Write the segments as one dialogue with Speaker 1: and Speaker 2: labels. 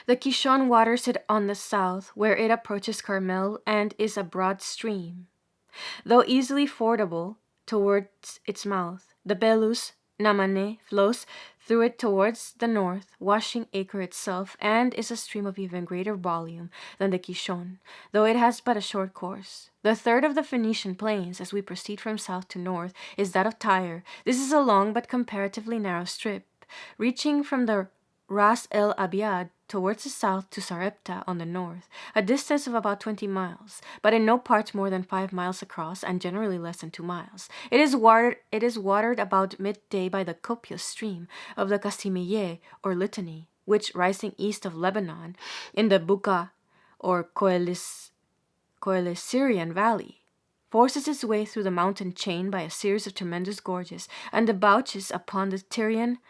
Speaker 1: The Kishon waters it on the south, where it approaches Carmel and is a broad stream. Though easily fordable towards its mouth, the Belus Namane flows through it towards the north, washing Acre itself, and is a stream of even greater volume than the Kishon, though it has but a short course. The third of the Phoenician plains, as we proceed from south to north, is that of Tyre. This is a long but comparatively narrow strip, reaching from the Ras El Abiad towards the south to Sarepta on the north, a distance of about 20 miles, but in no part more than 5 miles across, and generally less than 2 miles. It is watered about midday by the copious stream of the Kasimiye, or Litany, which, rising east of Lebanon, in the Buka, or Coelesirian Valley, forces its way through the mountain chain by a series of tremendous gorges, and debouches upon the Tyrian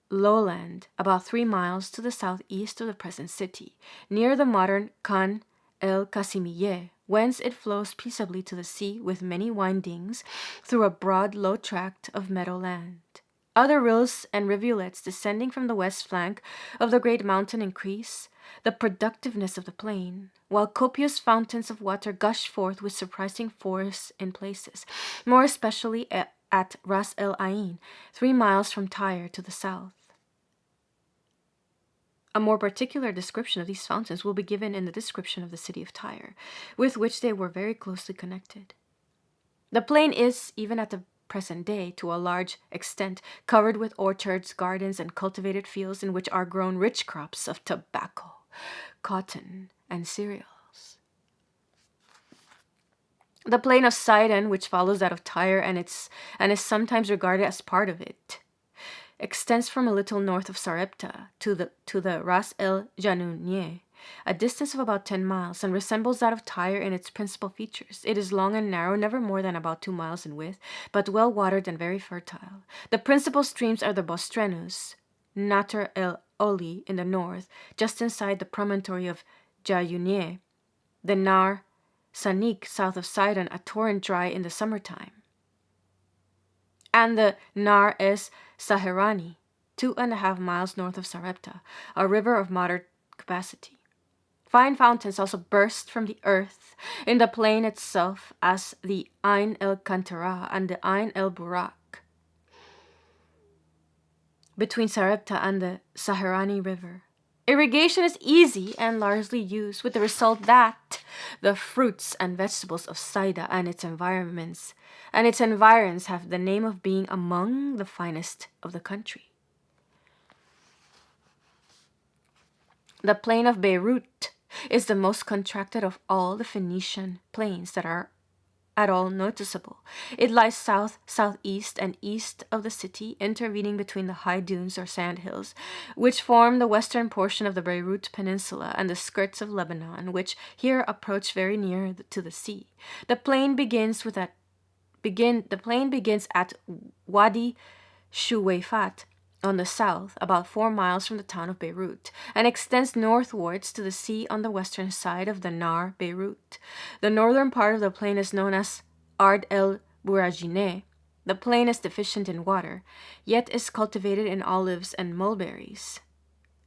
Speaker 1: lowland about 3 miles to the southeast of the present city, near the modern Khan el Kasimiye, whence it flows peaceably to the sea with many windings through a broad low tract of meadowland. Other rills and rivulets descending from the west flank of the great mountain increase the productiveness of the plain, while copious fountains of water gush forth with surprising force in places, more especially at Ras El Ain, 3 miles from Tyre to the south. A more particular description of these fountains will be given in the description of the city of Tyre, with which they were very closely connected. The plain is, even at the present day, to a large extent, covered with orchards, gardens, and cultivated fields in which are grown rich crops of tobacco, cotton, and cereals. The plain of Sidon, which follows that of Tyre and is sometimes regarded as part of it, extends from a little north of Sarepta to the Ras El Janunieh, a distance of about 10 miles, and resembles that of Tyre in its principal features. It is long and narrow, never more than about 2 miles in width, but well watered and very fertile. The principal streams are the Bostrenus, Nater El Oli in the north, just inside the promontory of Jayunieh, the Nar Sanik south of Sidon, a torrent dry in the summertime, and the Nar Es Saherani, 2.5 miles north of Sarepta, a river of moderate capacity. Fine fountains also burst from the earth in the plain itself, as the Ain el Kantara and the Ain el Burak, between Sarepta and the Saherani River. Irrigation is easy and largely used, with the result that the fruits and vegetables of Saida and its environs have the name of being among the finest of the country. The plain of Beirut is the most contracted of all the Phoenician plains that are at all noticeable. It lies south, southeast, and east of the city, intervening between the high dunes or sand hills, which form the western portion of the Beirut Peninsula, and the skirts of Lebanon, which here approach very near to the sea. The plain begins at Wadi Shuwaifat on the south, about 4 miles from the town of Beirut, and extends northwards to the sea on the western side of the Nar Beirut. The northern part of the plain is known as Ard el Burajine. The plain is deficient in water, yet is cultivated in olives and mulberries,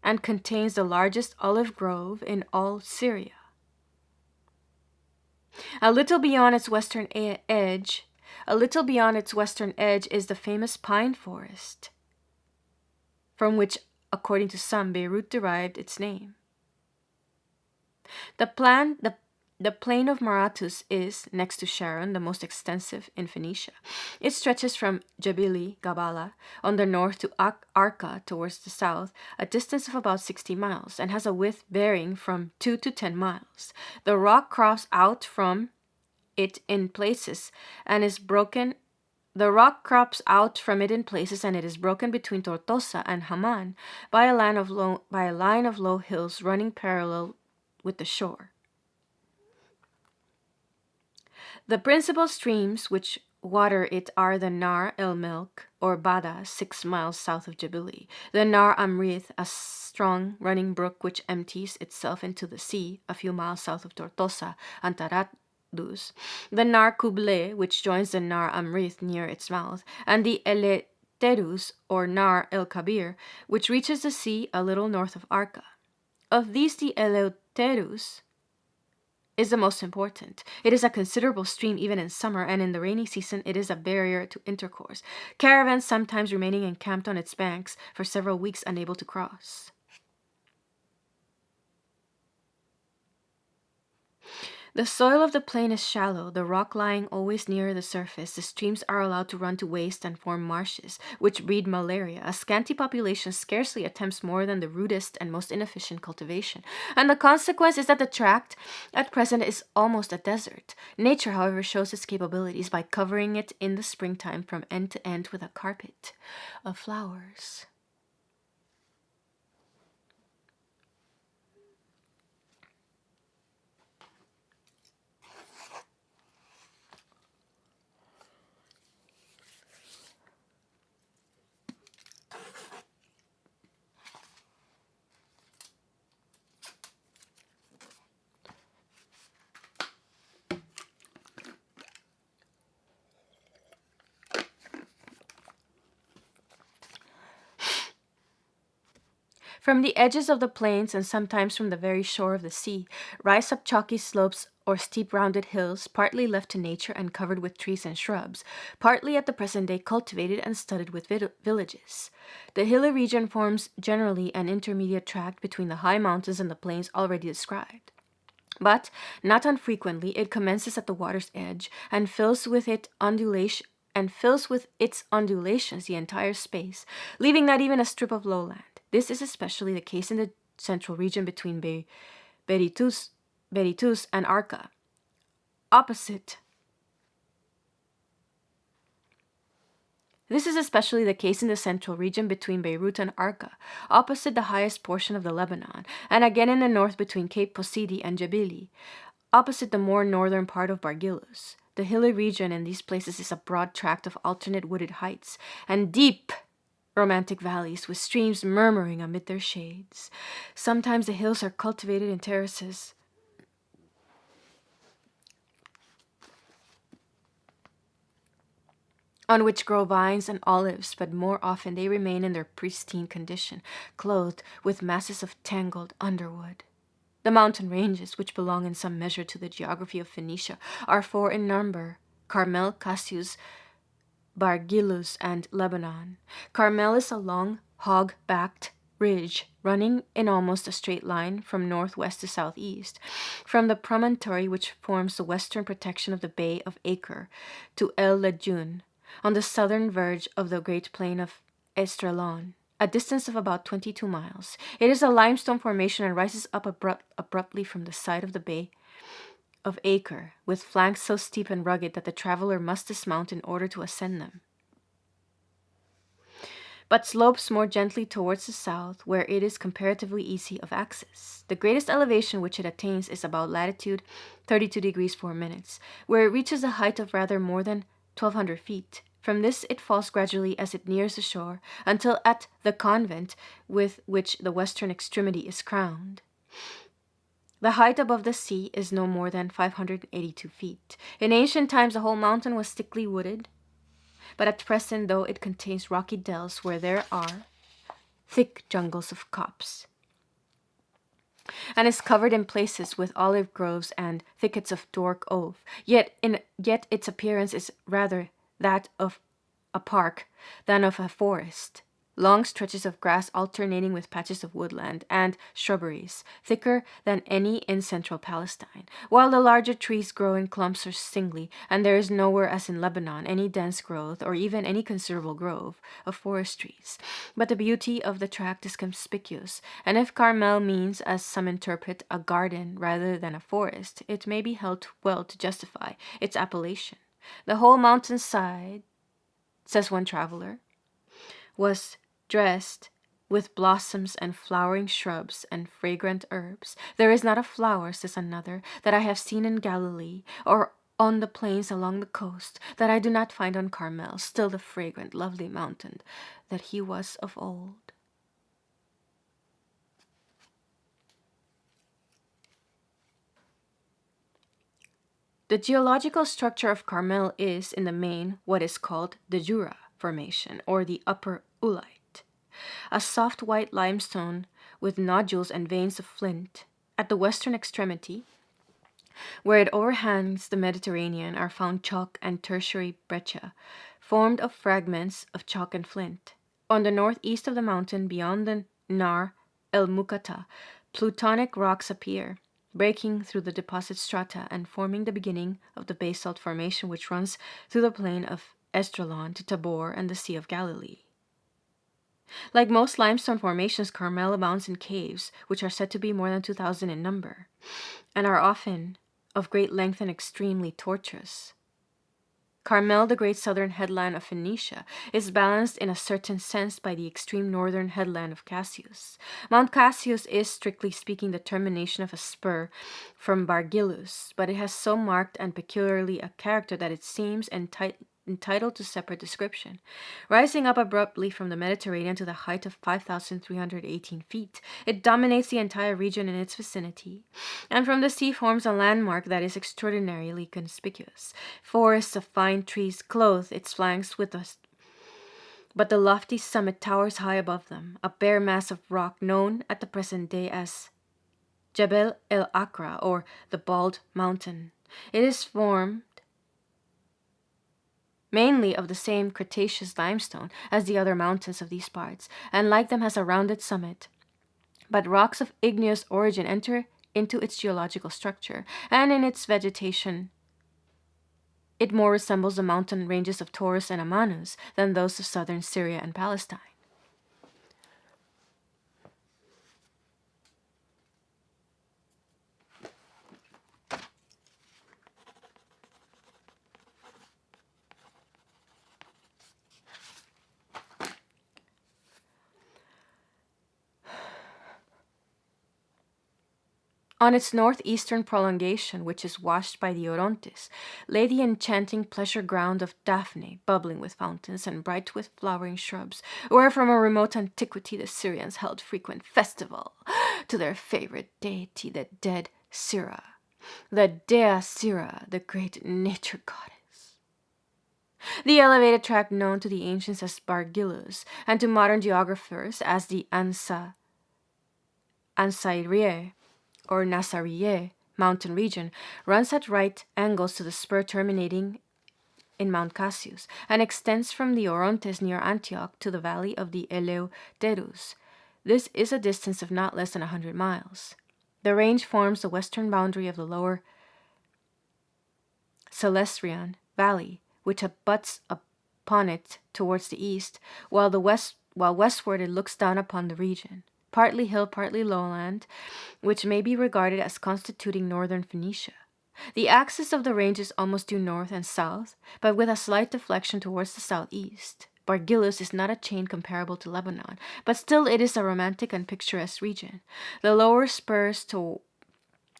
Speaker 1: and contains the largest olive grove in all Syria. A little beyond its western edge is the famous pine forest, from which, according to some, Beirut derived its name. The plain of Maratus is, next to Sharon, the most extensive in Phoenicia. It stretches from Jabili, Gabala, on the north to Arka towards the south, a distance of about 60 miles, and has a width varying from 2 to 10 miles. The rock crops out from it in places and is broken. The rock crops out from it in places, and it is broken between Tortosa and Haman by a line of low hills running parallel with the shore. The principal streams which water it are the Nar El Milk, or Bada, 6 miles south of Jabili, the Nar Amrith, a strong running brook which empties itself into the sea a few miles south of Tortosa and Taradus, the Nar Kuble, which joins the Nar Amrith near its mouth, and the Eleterus, or Nar El Kabir, which reaches the sea a little north of Arka. Of these, the Eleuterus is the most important. It is a considerable stream even in summer, and in the rainy season it is a barrier to intercourse, caravans sometimes remaining encamped on its banks for several weeks unable to cross. The soil of the plain is shallow, the rock lying always nearer the surface. The streams are allowed to run to waste and form marshes, which breed malaria. A scanty population scarcely attempts more than the rudest and most inefficient cultivation, and the consequence is that the tract at present is almost a desert. Nature, however, shows its capabilities by covering it in the springtime from end to end with a carpet of flowers. From the edges of the plains, and sometimes from the very shore of the sea, rise up chalky slopes or steep rounded hills, partly left to nature and covered with trees and shrubs, partly at the present day cultivated and studded with villages. The hilly region forms generally an intermediate tract between the high mountains and the plains already described. But, not unfrequently, it commences at the water's edge and fills with its undulations the entire space, leaving not even a strip of lowland. This is especially the case in the central region between Berytus and Arca. This is especially the case in the central region between Beirut and Arca, opposite the highest portion of the Lebanon, and again in the north between Cape Posidi and Jebili, opposite the more northern part of Bargillus. The hilly region in these places is a broad tract of alternate wooded heights and deep romantic valleys with streams murmuring amid their shades. Sometimes the hills are cultivated in terraces, on which grow vines and olives, but more often they remain in their pristine condition, clothed with masses of tangled underwood. The mountain ranges, which belong in some measure to the geography of Phoenicia, are four in number: Carmel, Cassius, Bargillus, and Lebanon. Carmel is a long, hog-backed ridge running in almost a straight line from northwest to southeast, from the promontory which forms the western protection of the Bay of Acre to El Lejun, on the southern verge of the great plain of Estrelon, a distance of about 22 miles. It is a limestone formation and rises up abruptly from the side of the Bay of Acre, with flanks so steep and rugged that the traveler must dismount in order to ascend them, but slopes more gently towards the south, where it is comparatively easy of access. The greatest elevation which it attains is about latitude 32 degrees 4 minutes, where it reaches a height of rather more than 1,200 feet. From this it falls gradually as it nears the shore, until at the convent with which the western extremity is crowned, the height above the sea is no more than 582 feet. In ancient times the whole mountain was thickly wooded, but at present, though it contains rocky dells where there are thick jungles of copse, and is covered in places with olive groves and thickets of dork oak, yet its appearance is rather that of a park than of a forest. Long stretches of grass alternating with patches of woodland and shrubberies, thicker than any in central Palestine, while the larger trees grow in clumps or singly, and there is nowhere, as in Lebanon, any dense growth or even any considerable grove of forest trees. But the beauty of the tract is conspicuous, and if Carmel means, as some interpret, a garden rather than a forest, it may be held well to justify its appellation. The whole mountain side, says one traveler, was dressed with blossoms and flowering shrubs and fragrant herbs. There is not a flower, says another, that I have seen in Galilee or on the plains along the coast that I do not find on Carmel, still the fragrant, lovely mountain that he was of old. The geological structure of Carmel is, in the main, what is called the Jura Formation, or the Upper Oolite. a soft white limestone with nodules and veins of flint. At the western extremity, where it overhangs the Mediterranean, are found chalk and tertiary breccia, formed of fragments of chalk and flint. On the northeast of the mountain, beyond the Nar el Mukata, plutonic rocks appear, breaking through the deposit strata and forming the beginning of the basalt formation which runs through the plain of Esdraelon to Tabor and the Sea of Galilee. Like most limestone formations, Carmel abounds in caves, which are said to be more than 2,000 in number, and are often of great length and extremely tortuous. Carmel, the great southern headland of Phoenicia, is balanced in a certain sense by the extreme northern headland of Cassius. Mount Cassius is, strictly speaking, the termination of a spur from Bargillus, but it has so marked and peculiarly a character that it seems entitled to separate description. Rising up abruptly from the Mediterranean to the height of 5,318 feet, it dominates the entire region in its vicinity, and from the sea forms a landmark that is extraordinarily conspicuous. Forests of fine trees clothe its flanks with us, but the lofty summit towers high above them, a bare mass of rock known at the present day as Jebel el Akra, or the Bald Mountain. It is formed mainly of the same Cretaceous limestone as the other mountains of these parts, and like them has a rounded summit. But rocks of igneous origin enter into its geological structure, and in its vegetation it more resembles the mountain ranges of Taurus and Amanus than those of southern Syria and Palestine. On its northeastern prolongation, which is washed by the Orontes, lay the enchanting pleasure ground of Daphne, bubbling with fountains and bright with flowering shrubs, where from a remote antiquity the Syrians held frequent festival to their favorite deity, the dead Syra, the Dea Syra, the great nature goddess. The elevated tract known to the ancients as Bargillus, and to modern geographers as the Ansairie, or Nasariye mountain region, runs at right angles to the spur terminating in Mount Cassius, and extends from the Orontes near Antioch to the valley of the Eleuterus. This is a distance of not less than 100 miles. The range forms the western boundary of the lower Celestrian Valley, which abuts upon it towards the east, while westward it looks down upon the region, partly hill, partly lowland, which may be regarded as constituting northern Phoenicia. The axis of the range is almost due north and south, but with a slight deflection towards the southeast. Bargillus is not a chain comparable to Lebanon, but still it is a romantic and picturesque region. The lower spurs towards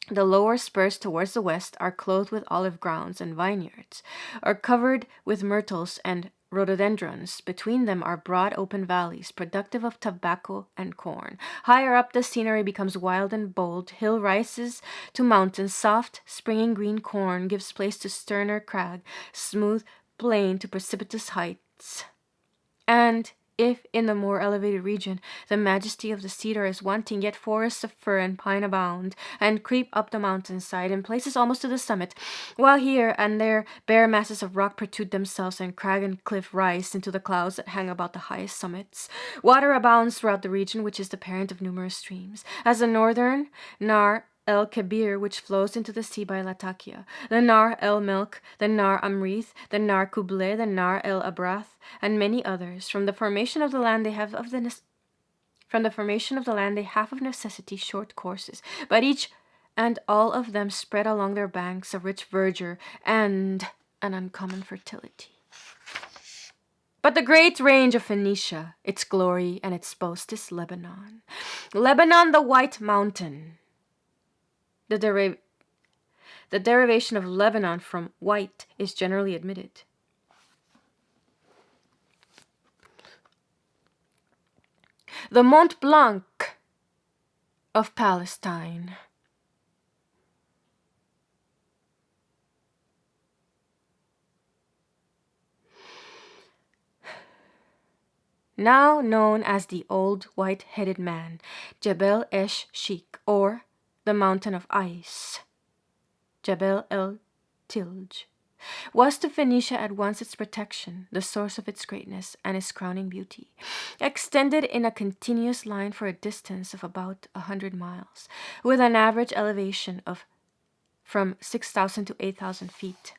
Speaker 1: the west are clothed with olive grounds and vineyards, are covered with myrtles and rhododendrons. Between them are broad open valleys, productive of tobacco and corn. Higher up, the scenery becomes wild and bold. Hill rises to mountains. Soft, springing green corn gives place to sterner crag, smooth plain to precipitous heights. And if in the more elevated region the majesty of the cedar is wanting, yet forests of fir and pine abound, and creep up the mountainside in places almost to the summit, while here and there bare masses of rock protrude themselves, and crag and cliff rise into the clouds that hang about the highest summits. Water abounds throughout the region, which is the parent of numerous streams, as the northern Nar el Kebir, which flows into the sea by Latakia, the Nar el Milk, the Nar Amrith, the Nar Kuble, the Nar el Abrath, and many others. From the formation of the land they have of necessity short courses, but each and all of them spread along their banks a rich verdure and an uncommon fertility. But the great range of Phoenicia, its glory and its boast, is Lebanon. Lebanon, the White Mountain. The derivation of Lebanon from white is generally admitted. The Mont Blanc of Palestine. now known as the Old White-Headed Man, Jebel Esh Sheikh, or the Mountain of Ice, Jebel el Tilj, was to Phoenicia at once its protection, the source of its greatness, and its crowning beauty, extended in a continuous line for a distance of about 100 miles, with an average elevation of from 6,000 to 8,000 feet,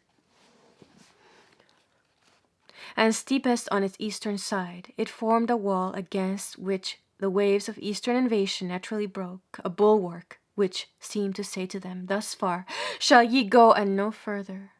Speaker 1: and steepest on its eastern side. It formed a wall against which the waves of eastern invasion naturally broke, a bulwark which seemed to say to them, "Thus far shall ye go and no further."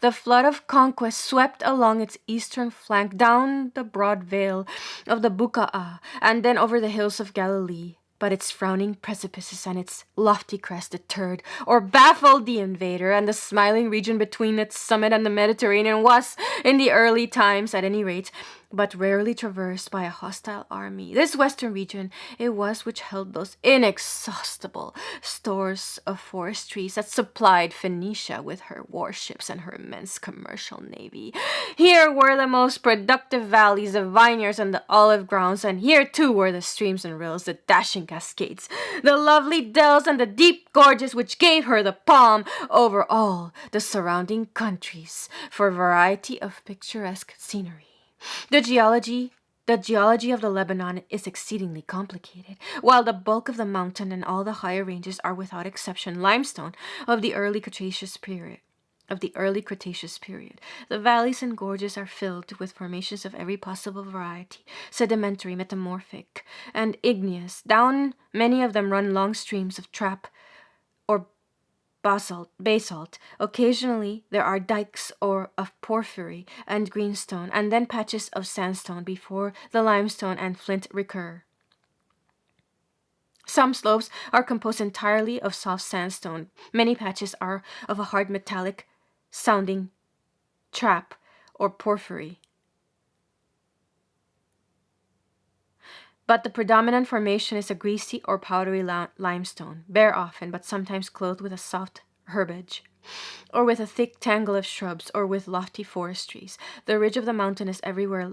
Speaker 1: The flood of conquest swept along its eastern flank, down the broad vale of the Bukaa, and then over the hills of Galilee. But its frowning precipices and its lofty crest deterred or baffled the invader, and the smiling region between its summit and the Mediterranean was, in the early times at any rate, but rarely traversed by a hostile army. This western region it was which held those inexhaustible stores of forest trees that supplied Phoenicia with her warships and her immense commercial navy. Here were the most productive valleys, the vineyards and the olive grounds, and here too were the streams and rills, the dashing cascades, the lovely dells and the deep gorges which gave her the palm over all the surrounding countries for variety of picturesque scenery. The geology of the Lebanon is exceedingly complicated. While the bulk of the mountain and all the higher ranges are without exception limestone of the early Cretaceous period. The valleys and gorges are filled with formations of every possible variety, sedimentary, metamorphic, and igneous. Down many of them run long streams of trap or basalt. Occasionally there are dikes of porphyry and greenstone, and then patches of sandstone before the limestone and flint recur. Some slopes are composed entirely of soft sandstone. Many patches are of a hard metallic sounding trap or porphyry. But the predominant formation is a greasy or powdery limestone, bare often, but sometimes clothed with a soft herbage, or with a thick tangle of shrubs, or with lofty forest trees. The ridge of the mountain is everywhere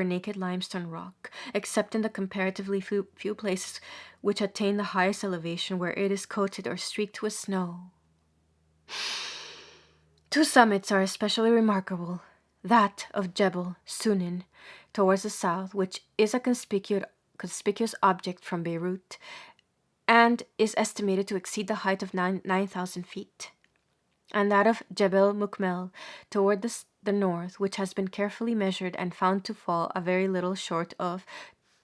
Speaker 1: naked limestone rock, except in the comparatively few places which attain the highest elevation, where it is coated or streaked with snow. Two summits are especially remarkable: that of Jebel Sunin towards the south, which is a conspicuous object from Beirut, and is estimated to exceed the height of 9,000 feet, and that of Jebel Mukmel toward the north, which has been carefully measured and found to fall a very little short of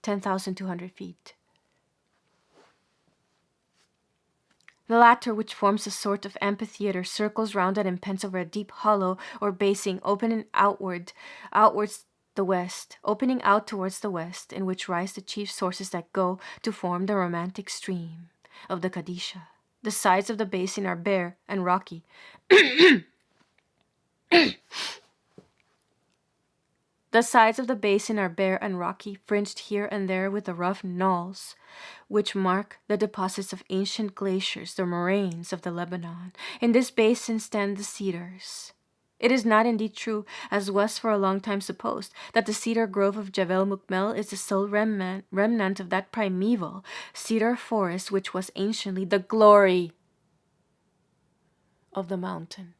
Speaker 1: 10,200 feet. The latter, which forms a sort of amphitheater, circles round and impends over a deep hollow or basin opening out towards the west, in which rise the chief sources that go to form the romantic stream of the Kadisha. The sides of the basin are bare and rocky. Fringed here and there with the rough knolls which mark the deposits of ancient glaciers, the moraines of the Lebanon. In this basin stand the cedars. It is not indeed true, as was for a long time supposed, that the cedar grove of Jebel Mukmel is the sole remnant of that primeval cedar forest which was anciently the glory of the mountain.